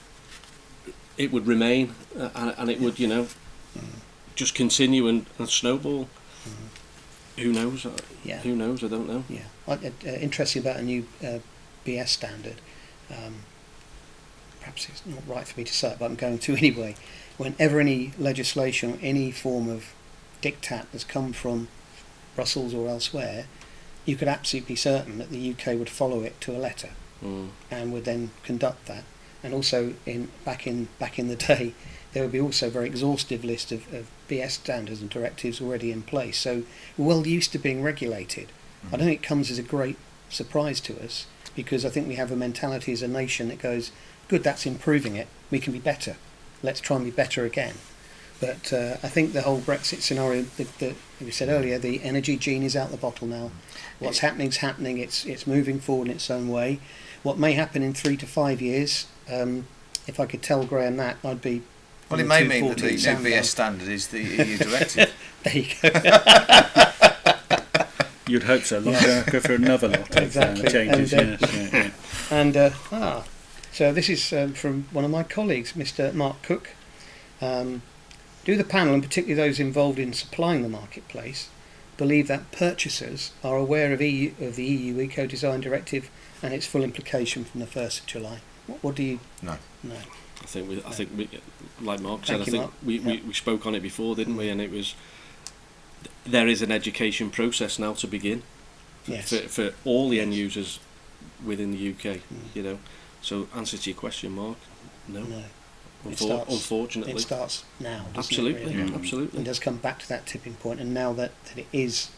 remain, and it would just continue and snowball. Who knows? Who knows? I don't know. Interesting about a new BS standard. Perhaps it's not right for me to say it, but I'm going to anyway. Whenever any legislation or any form of diktat has come from Brussels or elsewhere, you could absolutely be certain that the UK would follow it to a letter and would then conduct that. And also, back in the day, there would be also a very exhaustive list of BS standards and directives already in place. So we're well used to being regulated. I don't think it comes as a great surprise to us, because I think we have a mentality as a nation that goes, good, that's improving it, we can be better, let's try and be better again. But I think the whole Brexit scenario, that we said earlier, the energy gene is out the bottle now. What's happening is happening, it's moving forward in its own way. What may happen in 3 to 5 years, if I could tell Graham that, I'd be... Well, it may mean that the new BS standard is the EU directive. There you go. You'd hope so. Go for another lot of changes. And so this is from one of my colleagues, Mr. Mark Cook. Do the panel, and particularly those involved in supplying the marketplace, believe that purchasers are aware of the EU Eco Design Directive and its full implication from the 1st of July? What do you... No. I think we, like Mark said, we spoke on it before, didn't we? And it was, there is an education process now to begin for all the end users within the UK. So answer to your question, Mark, no. Unfortunately, it starts now. Absolutely, it really? Absolutely. It does come back to that tipping point, and now that it is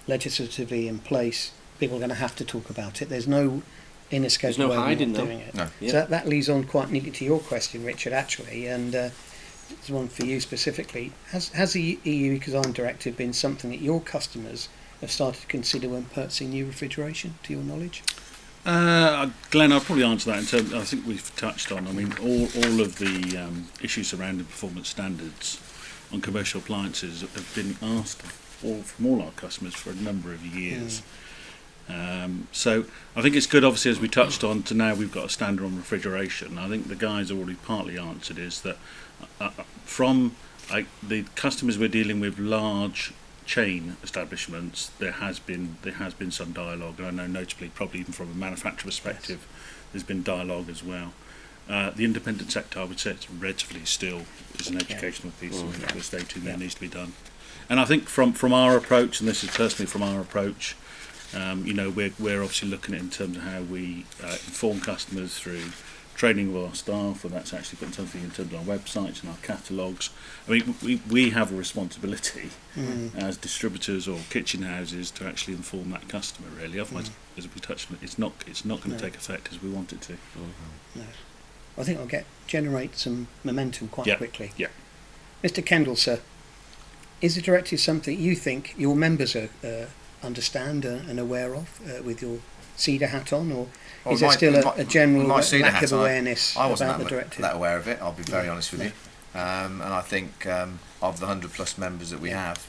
legislatively in place, people are going to have to talk about it. There's no inescapable no way of hiding not them. doing it. No. Yeah. So that leads on quite neatly to your question, Richard, actually, and it's one for you specifically. Has the EU Eco Design Directive been something that your customers have started to consider when purchasing new refrigeration, to your knowledge? Glenn, I'll probably answer that in terms. I think we've touched on. I mean, all of the issues surrounding performance standards on commercial appliances have been asked from all our customers for a number of years. So I think it's good, obviously, as we touched on, to now we've got a standard on refrigeration. I think the guys already partly answered is that from the customers we're dealing with, large chain establishments, there has been some dialogue, and I know notably, probably even from a manufacturer perspective, there's been dialogue as well. The independent sector, I would say, it's relatively still is an educational piece that we're stating there needs to be done. And I think from our approach, and this is personally from our approach, we're obviously looking at it in terms of how we inform customers through training with our staff, and that's actually putting something in terms of our websites and our catalogues. I mean, we have a responsibility as distributors or kitchen houses to actually inform that customer, really. Otherwise, as we touched on, it's not going to take effect as we want it to. No. I think I'll generate some momentum quite quickly. Yeah. Mr. Kendall, sir, is the directive something you think your members understand and aware of with your CEDA hat on, or is there still a general lack of awareness about the directive? I wasn't that aware of it, I'll be very honest with you. And I think of the 100 plus members that we have,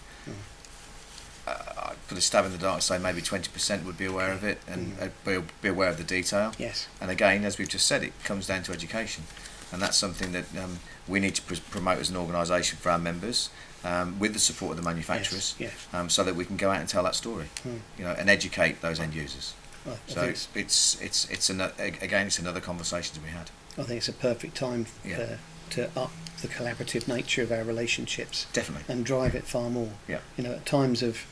I'd put a stab in the dark and say maybe 20% would be aware of it and be aware of the detail. Yes. And again, as we've just said, it comes down to education, and that's something that we need to promote as an organisation for our members, with the support of the manufacturers, so that we can go out and tell that story, and educate those end users. Well, so it's another conversation to be had. I think it's a perfect time to up the collaborative nature of our relationships. Definitely. And drive it far more. Yeah. At times of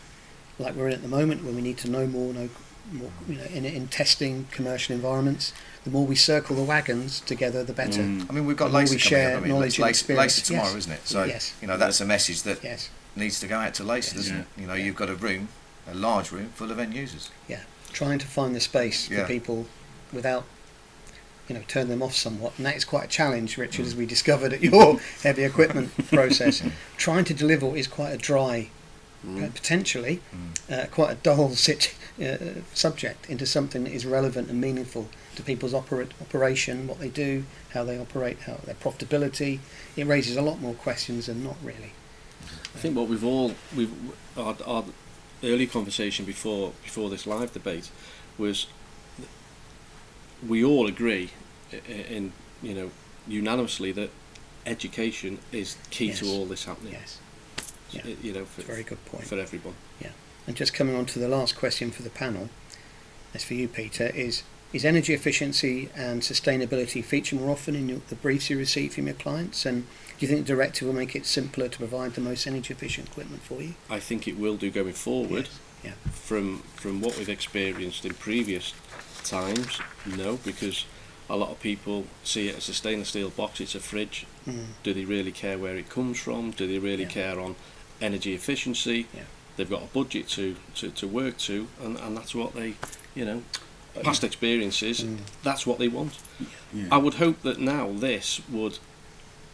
like we're in at the moment, when we need to know more, in testing commercial environments, the more we circle the wagons together, the better. I mean, we've got the more LACER we share knowledge and experience. LACER tomorrow, isn't it? So that's a message that needs to go out to LACER, doesn't it? You've got a large room full of end users. Yeah. Trying to find the space for people without turn them off somewhat, and that is quite a challenge, Richard, as we discovered at your heavy equipment process. Trying to deliver what is quite a dry, potentially quite a dull subject into something that is relevant and meaningful to people's operation, what they do, how they operate, how their profitability. It raises a lot more questions than not really. I think what our early conversation before this live debate was we all agree unanimously that education is key to all this happening. Yes. It's a very good point for everyone. Yeah. And just coming on to the last question for the panel, that's for you, Peter, is energy efficiency and sustainability feature more often in the briefs you receive from your clients, and do you think the directive will make it simpler to provide the most energy efficient equipment for you? I think it will do going forward. Yes. From what we've experienced in previous times, no, because a lot of people see it as a stainless steel box, it's a fridge. Do they really care where it comes from? Do they really care on energy efficiency? They've got a budget to work to, and that's what they, past experiences, that's what they want. I would hope that now this would,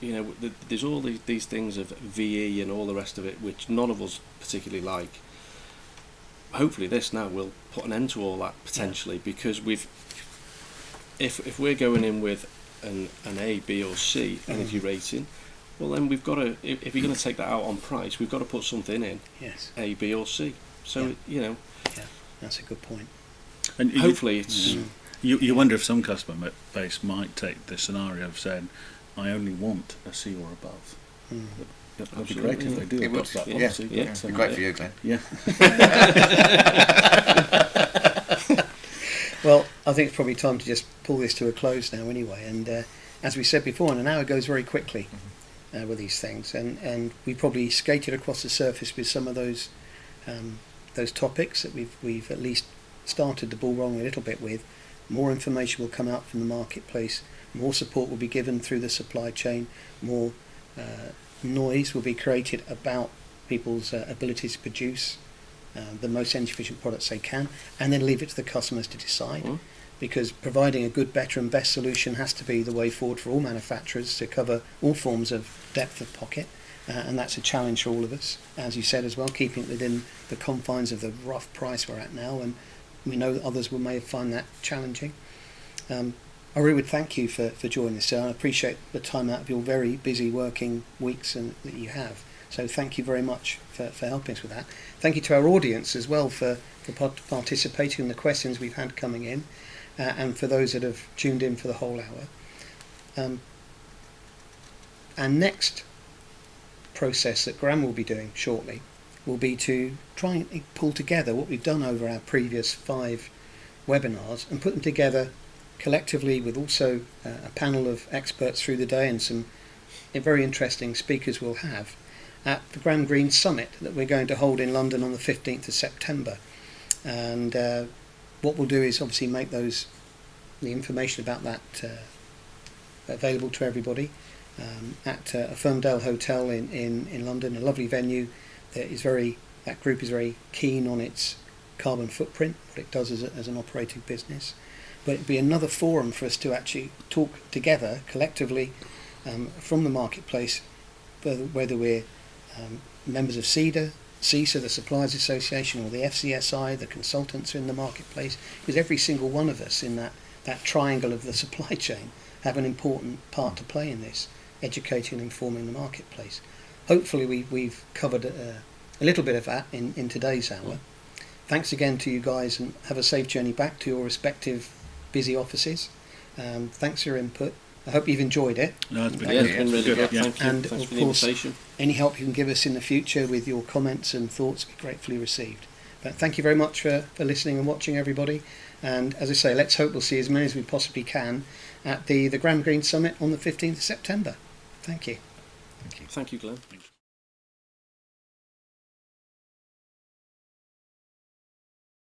there's all these things of VE and all the rest of it, which none of us particularly like. Hopefully this now will put an end to all that potentially, because if we're going in with an A, B or C energy rating, well then we've got to, if you're going to take that out on price, we've got to put something in A, B or C. So that's a good point. And hopefully it's you wonder if some customer base might take the scenario of saying, I only want a C or above. That'd be great if they do. It would. It'd be great for you, Glenn. Yeah. Well, I think it's probably time to just pull this to a close now anyway, and as we said before, an hour goes very quickly with these things, and we probably skated across the surface with some of those topics that we've at least started the ball rolling a little bit with. More information will come out from the marketplace, more support will be given through the supply chain, more noise will be created about people's ability to produce the most energy efficient products they can, and then leave it to the customers to decide. because providing a good, better and best solution has to be the way forward for all manufacturers to cover all forms of depth of pocket, and that's a challenge for all of us, as you said as well, keeping it within the confines of the rough price we're at now, and we know that others may find that challenging. I really would thank you for joining us, sir. I appreciate the time out of your very busy working weeks that you have. So thank you very much for helping us with that. Thank you to our audience as well for participating in the questions we've had coming in, and for those that have tuned in for the whole hour. Our next process that Graham will be doing shortly will be to try and pull together what we've done over our previous 5 webinars and put them together collectively with also a panel of experts through the day and some very interesting speakers we'll have at the Graham Greene Summit that we're going to hold in London on the 15th of September. And what we'll do is obviously make the information about that available to everybody at a Ferndale Hotel in London, a lovely venue that group is very keen on its carbon footprint, what it does as an operating business. But it'll be another forum for us to actually talk together collectively from the marketplace, whether we're members of CESA, the Suppliers Association, or the FCSI, the consultants in the marketplace, because every single one of us in that triangle of the supply chain have an important part to play in this, educating and informing the marketplace. Hopefully we've covered a little bit of that in today's hour. Thanks again to you guys, and have a safe journey back to your respective busy offices. Thanks for your input. I hope you've enjoyed it. No, it's been It's been really good. Yeah. Thank you. And Thanks of for the course, invitation. any help you can give us in the future with your comments and thoughts will be gratefully received. But thank you very much for listening and watching, everybody. And as I say, let's hope we'll see as many as we possibly can at the Graham Greene Summit on the 15th of September. Thank you. Thank you, Glenn.